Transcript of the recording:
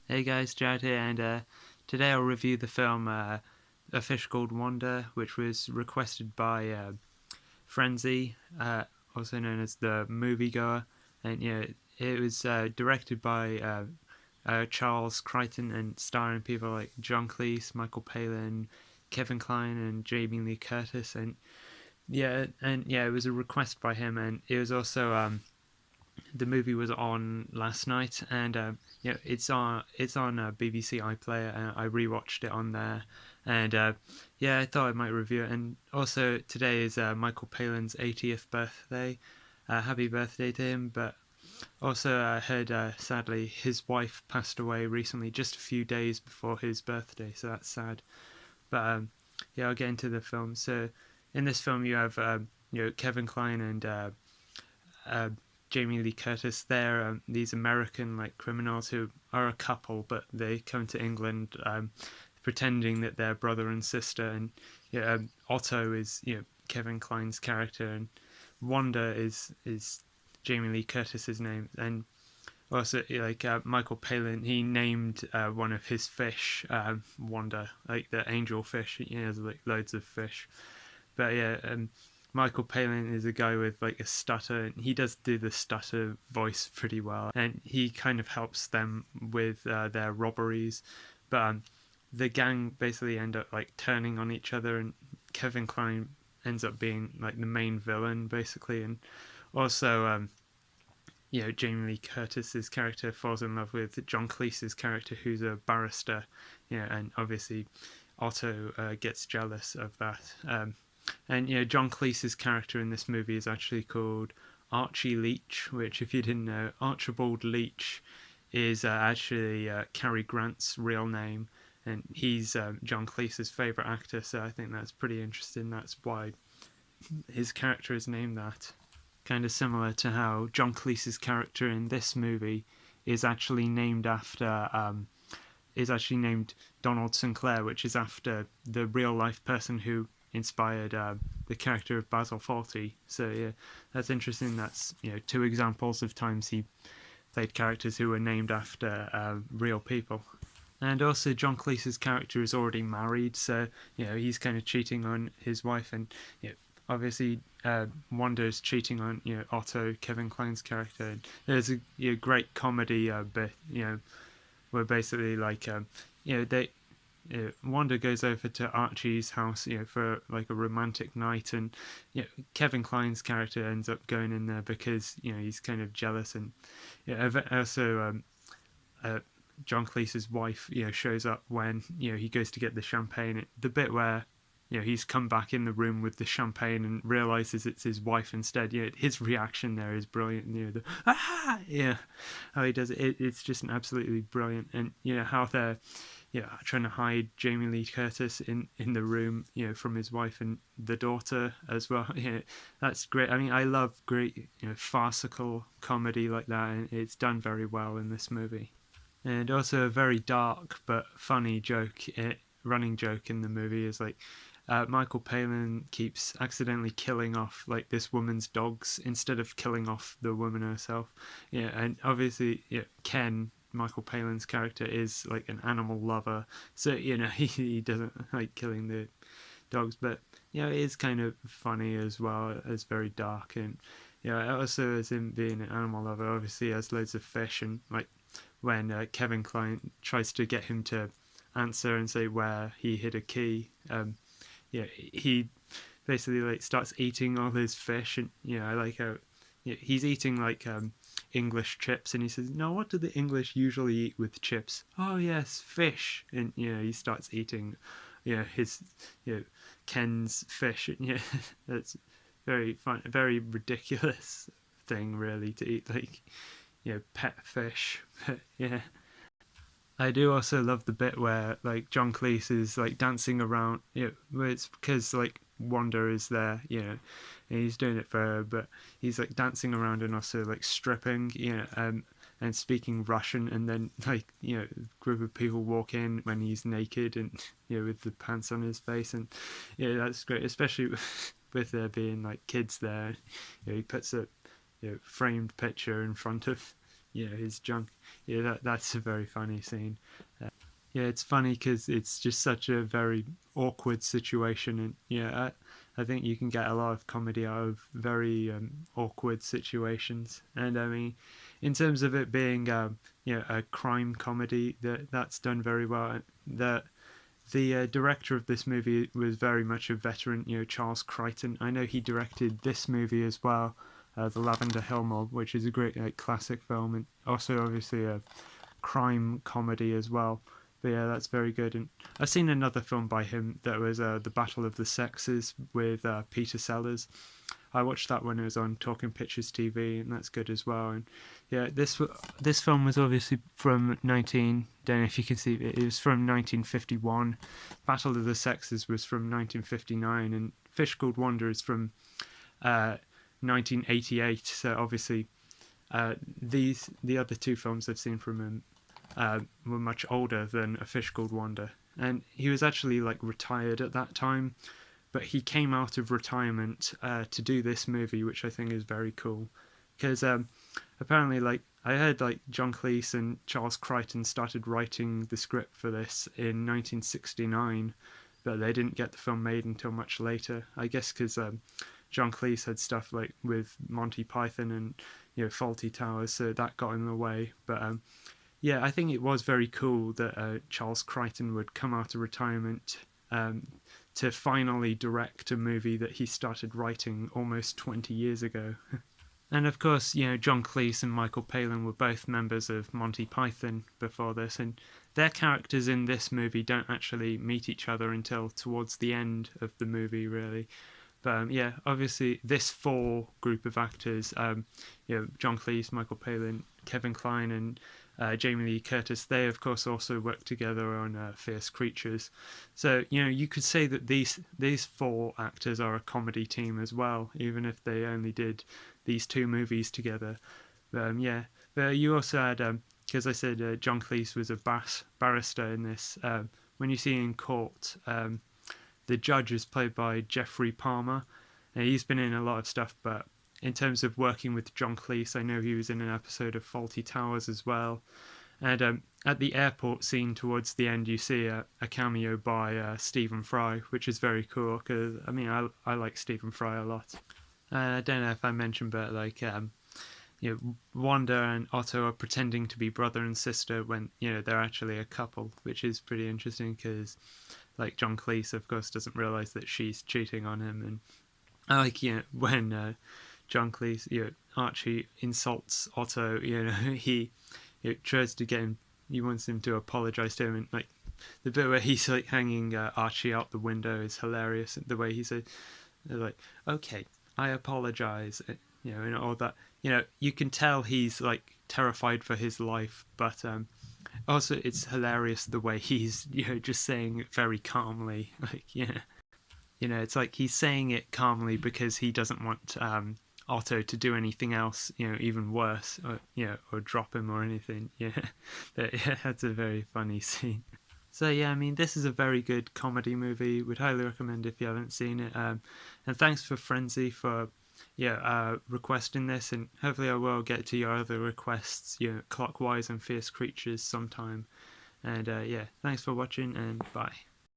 Hey guys, Jared here, and today I'll review the film A Fish Called Wanda, which was requested by Frenzy, also known as the Moviegoer, and it was directed by Charles Crichton and starring people like John Cleese, Michael Palin, Kevin Kline, and Jamie Lee Curtis, and it was a request by him, and it was also the movie was on last night, and it's on BBC iPlayer, and I rewatched it on there, and I thought I might review it. And also today is Michael Palin's 80th birthday. Happy birthday to him! But also I heard sadly his wife passed away recently, just a few days before his birthday, so that's sad. But I'll get into the film. So in this film you have Kevin Kline and uh, Jamie Lee Curtis. They're these American criminals who are a couple, but they come to England pretending that they're brother and sister. And Otto is Kevin Kline's character, and Wanda is Jamie Lee Curtis's name. And also Michael Palin, he named one of his fish Wanda, like the angel fish. He has loads of fish. But Michael Palin is a guy with a stutter, and he does do the stutter voice pretty well, and he kind of helps them with their robberies. But the gang basically end up turning on each other, and Kevin Kline ends up being the main villain basically. And also Jamie Lee Curtis's character falls in love with John Cleese's character, who's a barrister, and obviously Otto gets jealous of that. And John Cleese's character in this movie is actually called Archie Leach, which, if you didn't know, Archibald Leach is actually Cary Grant's real name, and he's John Cleese's favourite actor. So I think that's pretty interesting. That's why his character is named that. Kind of similar to how John Cleese's character in this movie is actually named Donald Sinclair, which is after the real life person who inspired the character of Basil Fawlty. So that's interesting. That's two examples of times he played characters who were named after real people. And also John Cleese's character is already married, so he's kind of cheating on his wife, and obviously Wanda is cheating on Otto, Kevin Kline's character. And there's a great comedy bit where basically they Wanda goes over to Archie's house, for a romantic night, and Kevin Kline's character ends up going in there because he's kind of jealous, and also John Cleese's wife shows up when he goes to get the champagne. The bit where he's come back in the room with the champagne and realizes it's his wife instead. His reaction there is brilliant. How he does it. It's just an absolutely brilliant. And how they're trying to hide Jamie Lee Curtis in the room, from his wife and the daughter as well. That's great. I mean, I love great, farcical comedy like that, and it's done very well in this movie. And also a very dark but funny running joke in the movie is Michael Palin keeps accidentally killing off this woman's dogs instead of killing off the woman herself. And obviously Ken, Michael Palin's character, is an animal lover, so he doesn't like killing the dogs, but it is kind of funny as well as very dark. And also as him being an animal lover, obviously he has loads of fish, and when Kevin Kline tries to get him to answer and say where he hid a key, he basically starts eating all his fish. And I like how he's eating English chips, and he says, "No, what do the English usually eat with chips?" "Oh yes, fish." And he starts eating his Ken's fish. And that's very fun, very ridiculous thing really to eat pet fish. But I do also love the bit where John Cleese is dancing around. Where it's because Wanda is there, and he's doing it for her, but he's dancing around and also stripping, and speaking Russian. And then a group of people walk in when he's naked and with the pants on his face. And that's great, especially with there being kids there. He puts a framed picture in front of his junk. Yeah, that's a very funny scene. Yeah, it's funny because it's just such a very awkward situation, and I think you can get a lot of comedy out of very awkward situations. And I mean, in terms of it being a crime comedy, that's done very well. The director of this movie was very much a veteran, Charles Crichton. I know he directed this movie as well, The Lavender Hill Mob, which is a great classic film, and also obviously a crime comedy as well. But yeah, that's very good. And I've seen another film by him that was The Battle of the Sexes with Peter Sellers. I watched that when it was on Talking Pictures TV, and that's good as well. And yeah, this film was obviously from 19. Don't know if you can see it. It was from 1951. Battle of the Sexes was from 1959, and Fish Called Wanda is from 1988. So obviously, the other two films I've seen from him were much older than A Fish Called Wanda, and he was actually like retired at that time, but he came out of retirement to do this movie, which I think is very cool, because apparently, like, I heard like John Cleese and Charles Crichton started writing the script for this in 1969, but they didn't get the film made until much later. I guess because John Cleese had stuff like with Monty Python and Fawlty Towers, so that got in the way. But yeah, I think it was very cool that Charles Crichton would come out of retirement to finally direct a movie that he started writing almost 20 years ago. And of course, John Cleese and Michael Palin were both members of Monty Python before this, and their characters in this movie don't actually meet each other until towards the end of the movie, really. But yeah, obviously this four group of actors, John Cleese, Michael Palin, Kevin Kline, and Jamie Lee Curtis, they of course also worked together on Fierce Creatures. So you could say that these four actors are a comedy team as well, even if they only did these two movies together. Yeah, but you also had, because I said John Cleese was a barrister in this. When you see in court, the judge is played by Jeffrey Palmer. Now, he's been in a lot of stuff, but in terms of working with John Cleese, I know he was in an episode of Fawlty Towers as well. And at the airport scene towards the end, you see a cameo by Stephen Fry, which is very cool, because I mean, I like Stephen Fry a lot. I don't know if I mentioned, but like Wanda and Otto are pretending to be brother and sister when they're actually a couple, which is pretty interesting because like John Cleese, of course, doesn't realize that she's cheating on him. And I like when John Cleese, Archie insults Otto, he tries to get him, he wants him to apologize to him, and like the bit where he's like hanging Archie out the window is hilarious. The way he said, like, okay, I apologize, and all that. You can tell he's like terrified for his life, but also it's hilarious the way he's just saying it very calmly. Like it's like he's saying it calmly because he doesn't want Otto to do anything else, even worse, or drop him or anything. But yeah, that's a very funny scene. So yeah, I mean, this is a very good comedy movie. Would highly recommend if you haven't seen it. And thanks for Frenzy for requesting this, and hopefully I will get to your other requests, Clockwise and Fierce Creatures sometime. And yeah, thanks for watching, and bye.